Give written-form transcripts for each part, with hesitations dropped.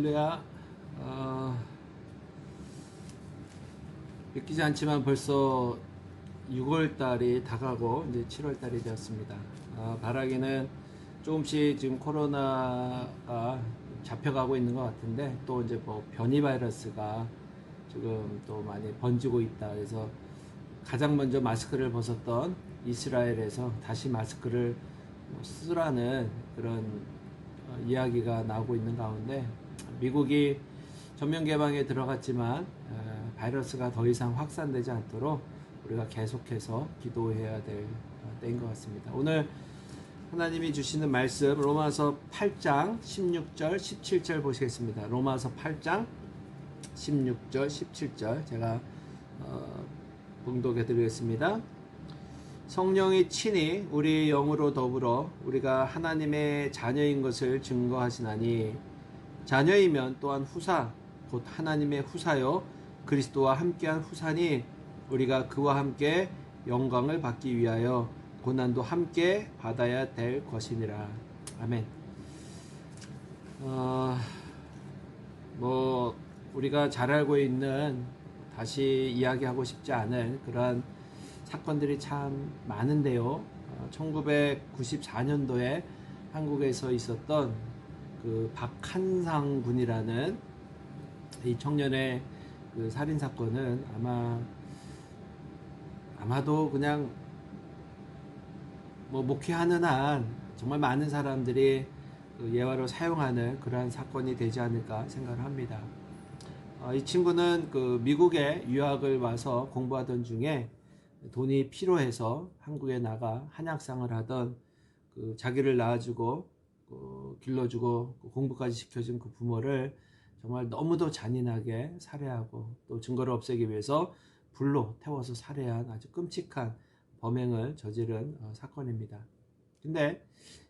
할렐루야. 믿기지 않지만 벌써 6월 달이 다가고 이제 7월 달이 되었습니다. 바라기는 조금씩 지금 코로나가 잡혀가고 있는 것 같은데, 또 이제 뭐 변이 바이러스가 지금 또 많이 번지고 있다. 그래서 가장 먼저 마스크를 벗었던 이스라엘에서 다시 마스크를 쓰라는 그런 이야기가 나오고 있는 가운데, 미국이 전면 개방에 들어갔지만 바이러스가 더 이상 확산되지 않도록 우리가 계속해서 기도해야 될 때인 것 같습니다. 오늘 하나님이 주시는 말씀 로마서 8장 16절 17절 보시겠습니다. 로마서 8장 16절 17절 제가 봉독해 드리겠습니다. 성령이 친히 우리 영으로 더불어 우리가 하나님의 자녀인 것을 증거하시나니, 자녀이면 또한 후사 곧 하나님의 후사요 그리스도와 함께한 후사니, 우리가 그와 함께 영광을 받기 위하여 고난도 함께 받아야 될 것이니라. 아멘. 우리가 잘 알고 있는, 다시 이야기하고 싶지 않은 그러한 사건들이 참 많은데요. 1994년도에 한국에서 있었던 그 박한상 군이라는 이 청년의 그 살인 사건은 아마도 그냥 목회하는 한 정말 많은 사람들이 그 예화로 사용하는 그러한 사건이 되지 않을까 생각을 합니다. 이 친구는 그 미국에 유학을 와서 공부하던 중에 돈이 필요해서 한국에 나가 한약상을 하던 그 자기를 낳아주고 길러주고 공부까지 시켜준 그 부모를 정말 너무도 잔인하게 살해하고, 또 증거를 없애기 위해서 불로 태워서 살해한 아주 끔찍한 범행을 저지른 사건입니다. 근데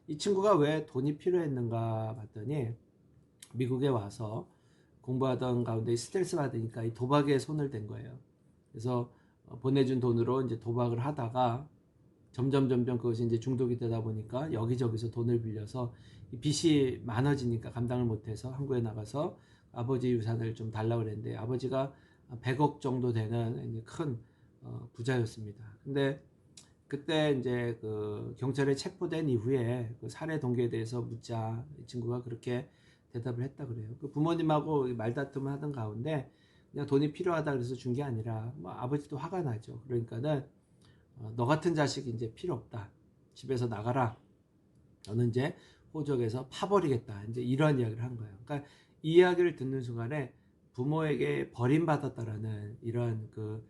이 친구가 왜 돈이 필요했는가 봤더니, 미국에 와서 공부하던 가운데 스트레스 받으니까 이 도박에 손을 댄 거예요. 그래서 보내준 돈으로 이제 도박을 하다가 점점 그것이 이제 중독이 되다 보니까 여기저기서 돈을 빌려서 이 빚이 많아지니까 감당을 못해서 한국에 나가서 아버지 유산을 좀 달라고 그랬는데, 아버지가 100억 정도 되는 큰 부자였습니다. 근데 그때 이제 그 경찰에 체포된 이후에 그 살해 동기에 대해서 묻자 이 친구가 그렇게 대답을 했다 그래요. 그 부모님하고 말다툼을 하던 가운데 그냥 돈이 필요하다 그래서 준 게 아니라, 아버지도 화가 나죠. 그러니까는 너 같은 자식이 이제 필요 없다. 집에서 나가라. 너는 이제 호적에서 파버리겠다. 이제 이런 이야기를 한 거예요. 그러니까 이 이야기를 듣는 순간에 부모에게 버림받았다라는 이런 그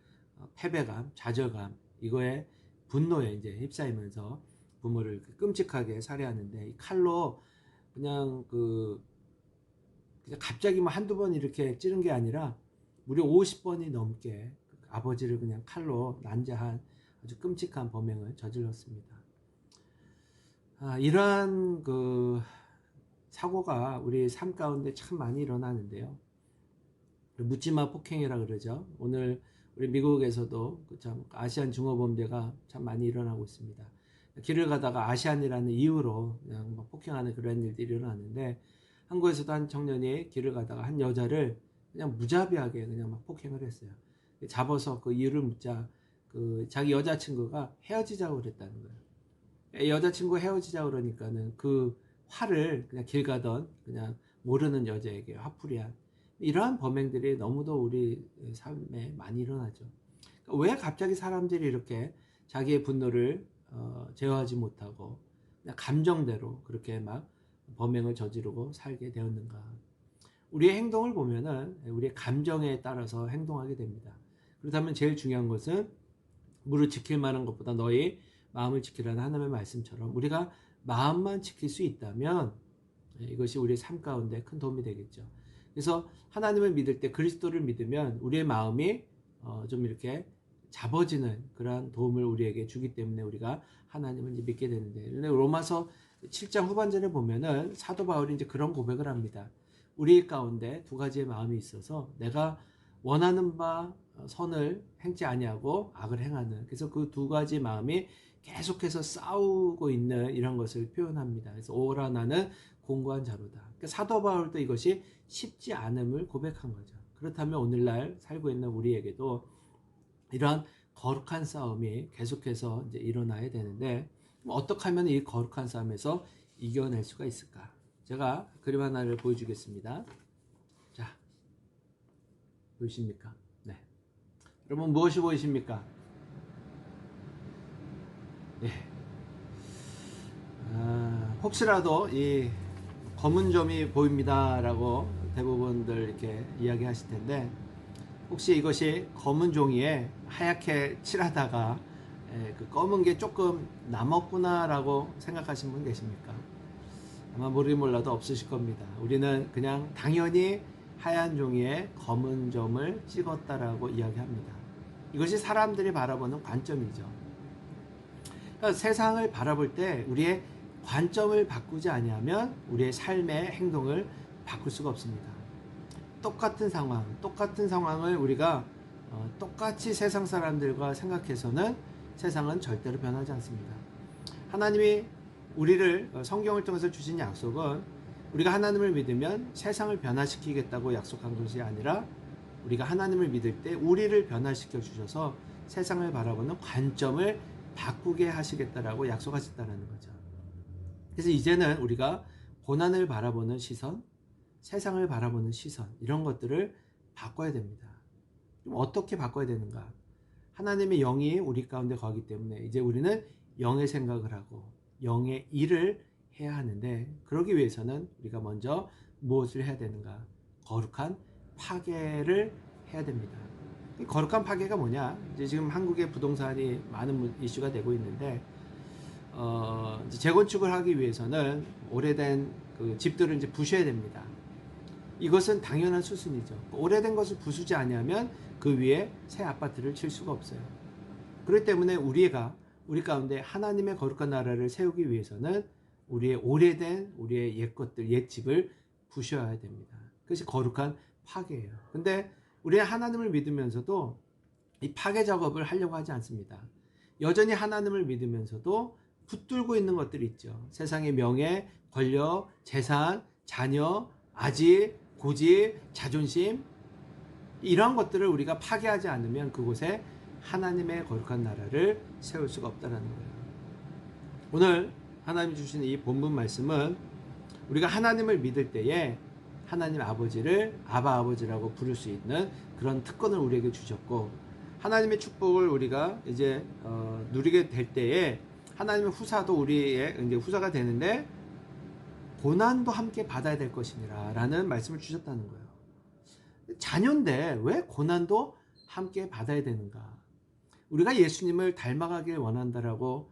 패배감, 좌절감, 이거에 분노에 이제 휩싸이면서 부모를 끔찍하게 살해하는데, 이 칼로 그냥 그냥 갑자기 한두 번 이렇게 찌른 게 아니라 무려 50번이 넘게 아버지를 그냥 칼로 난자한 아주 끔찍한 범행을 저질렀습니다. 이러한 그 사고가 우리 삶 가운데 참 많이 일어나는데요. 묻지마 폭행이라 그러죠. 오늘 우리 미국에서도 참 아시안 중어범죄가 참 많이 일어나고 있습니다. 길을 가다가 아시안이라는 이유로 그냥 폭행하는 그런 일들이 일어나는데, 한국에서도 한 청년이 길을 가다가 한 여자를 그냥 무자비하게 그냥 폭행을 했어요. 잡아서 그 이유를 묻자 그 자기 여자친구가 헤어지자고 그랬다는 거예요. 여자친구 헤어지자고 그러니까는 그 화를 그냥 길 가던 그냥 모르는 여자에게 화풀이한 이러한 범행들이 너무도 우리 삶에 많이 일어나죠. 왜 갑자기 사람들이 이렇게 자기의 분노를 제어하지 못하고 그냥 감정대로 그렇게 막 범행을 저지르고 살게 되었는가? 우리의 행동을 보면은 우리의 감정에 따라서 행동하게 됩니다. 그렇다면 제일 중요한 것은 무릇 지킬 만한 것보다 너희 마음을 지키라는 하나님의 말씀처럼 우리가 마음만 지킬 수 있다면 이것이 우리의 삶 가운데 큰 도움이 되겠죠. 그래서 하나님을 믿을 때, 그리스도를 믿으면 우리의 마음이 좀 이렇게 잡아지는 그러한 도움을 우리에게 주기 때문에 우리가 하나님을 이제 믿게 되는데, 로마서 7장 후반전에 보면은 사도 바울이 이제 그런 고백을 합니다. 우리 가운데 두 가지의 마음이 있어서 내가 원하는 바 선을 행치 아니하고 악을 행하는, 그래서 그 두 가지 마음이 계속해서 싸우고 있는 이런 것을 표현합니다. 그래서 오라 나는 공고한 자로다. 그러니까 사도 바울도 이것이 쉽지 않음을 고백한 거죠. 그렇다면 오늘날 살고 있는 우리에게도 이러한 거룩한 싸움이 계속해서 이제 일어나야 되는데, 어떻게 하면 이 거룩한 싸움에서 이겨낼 수가 있을까? 제가 그림 하나를 보여주겠습니다. 자, 보이십니까? 네. 여러분 무엇이 보이십니까? 예. 혹시라도 이 검은 점이 보입니다라고 대부분들 이렇게 이야기하실 텐데, 혹시 이것이 검은 종이에 하얗게 칠하다가 그 검은 게 조금 남았구나라고 생각하시는 분 계십니까? 아마 모르긴 몰라도 없으실 겁니다. 우리는 그냥 당연히 하얀 종이에 검은 점을 찍었다라고 이야기합니다. 이것이 사람들이 바라보는 관점이죠. 그러니까 세상을 바라볼 때 우리의 관점을 바꾸지 아니하면 우리의 삶의 행동을 바꿀 수가 없습니다. 똑같은 상황을 우리가 똑같이 세상 사람들과 생각해서는 세상은 절대로 변하지 않습니다. 하나님이 우리를 성경을 통해서 주신 약속은 우리가 하나님을 믿으면 세상을 변화시키겠다고 약속한 것이 아니라, 우리가 하나님을 믿을 때 우리를 변화시켜 주셔서 세상을 바라보는 관점을 바꾸게 하시겠다라고 약속하셨다는 거죠. 그래서 이제는 우리가 고난을 바라보는 시선, 세상을 바라보는 시선, 이런 것들을 바꿔야 됩니다. 어떻게 바꿔야 되는가? 하나님의 영이 우리 가운데 거하기 때문에 이제 우리는 영의 생각을 하고 영의 일을 해야 하는데, 그러기 위해서는 우리가 먼저 무엇을 해야 되는가? 거룩한 파괴를 해야 됩니다. 거룩한 파괴가 뭐냐? 이제 지금 한국의 부동산이 많은 이슈가 되고 있는데, 재건축을 하기 위해서는 오래된 그 집들을 이제 부셔야 됩니다. 이것은 당연한 수순이죠. 오래된 것을 부수지 아니하면 그 위에 새 아파트를 칠 수가 없어요. 그렇기 때문에 우리 가운데 하나님의 거룩한 나라를 세우기 위해서는 우리의 오래된 우리의 옛 것들, 옛 집을 부셔야 됩니다. 그것이 거룩한 파괴예요. 근데 우리는 하나님을 믿으면서도 이 파괴 작업을 하려고 하지 않습니다. 여전히 하나님을 믿으면서도 붙들고 있는 것들이 있죠. 세상의 명예, 권력, 재산, 자녀, 아집, 고집, 자존심, 이러한 것들을 우리가 파괴하지 않으면 그곳에 하나님의 거룩한 나라를 세울 수가 없다는 거예요. 오늘 하나님이 주신 이 본문 말씀은 우리가 하나님을 믿을 때에 하나님 아버지를 아바 아버지라고 부를 수 있는 그런 특권을 우리에게 주셨고, 하나님의 축복을 우리가 이제 누리게 될 때에 하나님의 후사도 우리의 이제 후사가 되는데 고난도 함께 받아야 될 것이니라 라는 말씀을 주셨다는 거예요. 자녀인데 왜 고난도 함께 받아야 되는가? 우리가 예수님을 닮아가길 원한다라고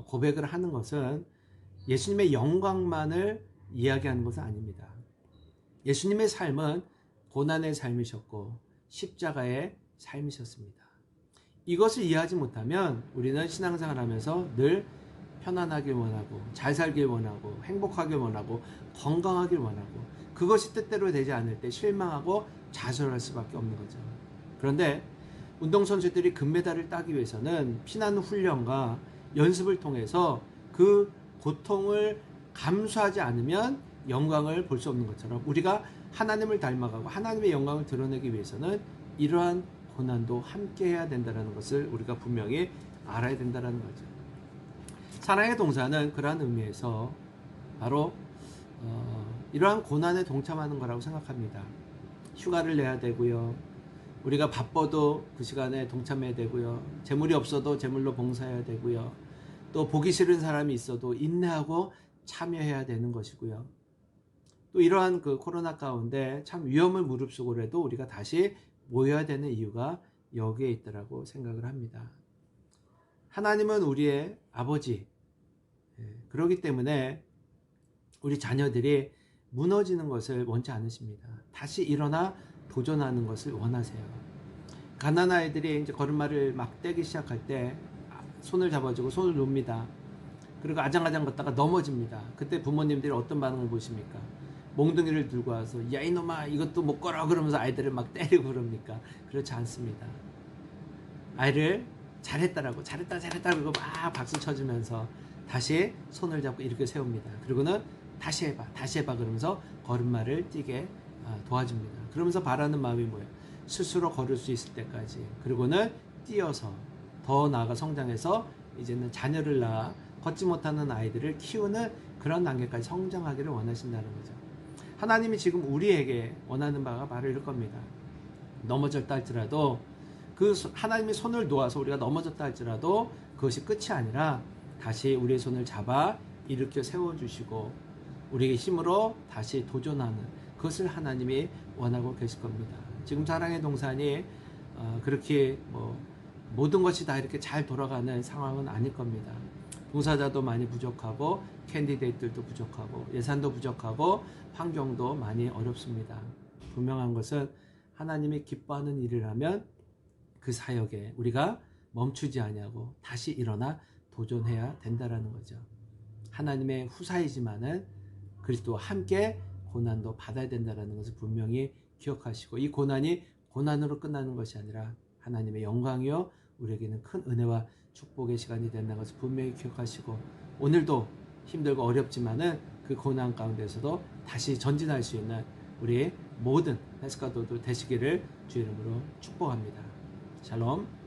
고백을 하는 것은 예수님의 영광만을 이야기하는 것은 아닙니다. 예수님의 삶은 고난의 삶이셨고 십자가의 삶이셨습니다. 이것을 이해하지 못하면 우리는 신앙생활 하면서 늘 편안하길 원하고 잘 살길 원하고 행복하길 원하고 건강하길 원하고, 그것이 뜻대로 되지 않을 때 실망하고 좌절할 수밖에 없는 거죠. 그런데 운동선수들이 금메달을 따기 위해서는 피난 훈련과 연습을 통해서 그 고통을 감수하지 않으면 영광을 볼 수 없는 것처럼, 우리가 하나님을 닮아가고 하나님의 영광을 드러내기 위해서는 이러한 고난도 함께 해야 된다는 것을 우리가 분명히 알아야 된다는 거죠. 사랑의 동사는 그러한 의미에서 바로 이러한 고난에 동참하는 거라고 생각합니다. 휴가를 내야 되고요. 우리가 바빠도 그 시간에 동참해야 되고요. 재물이 없어도 재물로 봉사해야 되고요. 또 보기 싫은 사람이 있어도 인내하고 참여해야 되는 것이고요. 또 이러한 그 코로나 가운데 참 위험을 무릅쓰고라도 우리가 다시 모여야 되는 이유가 여기에 있다라고 생각을 합니다. 하나님은 우리의 아버지, 그렇기 때문에 우리 자녀들이 무너지는 것을 원치 않으십니다. 다시 일어나 도전하는 것을 원하세요. 가난한 아이들이 이제 걸음마를 막 떼기 시작할 때 손을 잡아주고 손을 놓습니다. 그리고 아장아장 걷다가 넘어집니다. 그때 부모님들이 어떤 반응을 보십니까? 몽둥이를 들고 와서 야 이놈아 이것도 못 걸어 그러면서 아이들을 막 때리고 그럽니까? 그렇지 않습니다. 아이를 잘했다라고 잘했다 그러고 막 박수 쳐주면서 다시 손을 잡고 이렇게 세웁니다. 그리고는 다시 해봐 그러면서 걸음마를 뛰게 도와줍니다. 그러면서 바라는 마음이 뭐예요? 스스로 걸을 수 있을 때까지, 그리고는 뛰어서 더 나아가 성장해서 이제는 자녀를 낳아 걷지 못하는 아이들을 키우는 그런 단계까지 성장하기를 원하신다는 거죠. 하나님이 지금 우리에게 원하는 바가 바로 이럴 겁니다. 넘어졌다 할지라도 하나님의 손을 놓아서 우리가 넘어졌다 할지라도 그것이 끝이 아니라 다시 우리의 손을 잡아 일으켜 세워주시고 우리의 힘으로 다시 도전하는 그것을 하나님이 원하고 계실 겁니다. 지금 사랑의 동산이 그렇게 모든 것이 다 이렇게 잘 돌아가는 상황은 아닐 겁니다. 봉사자도 많이 부족하고 캔디데이트들도 부족하고 예산도 부족하고 환경도 많이 어렵습니다. 분명한 것은 하나님이 기뻐하는 일이라면 그 사역에 우리가 멈추지 아니하고 다시 일어나 도전해야 된다라는 거죠. 하나님의 후사이지만은 그리스도와 함께 고난도 받아야 된다라는 것을 분명히 기억하시고, 이 고난이 고난으로 끝나는 것이 아니라 하나님의 영광이요 우리에게는 큰 은혜와 축복의 시간이 된다는 것을 분명히 기억하시고, 오늘도 힘들고 어렵지만은 그 고난 가운데서도 다시 전진할 수 있는 우리 모든 헬스카도들 되시기를 주의 이름으로 축복합니다. 샬롬.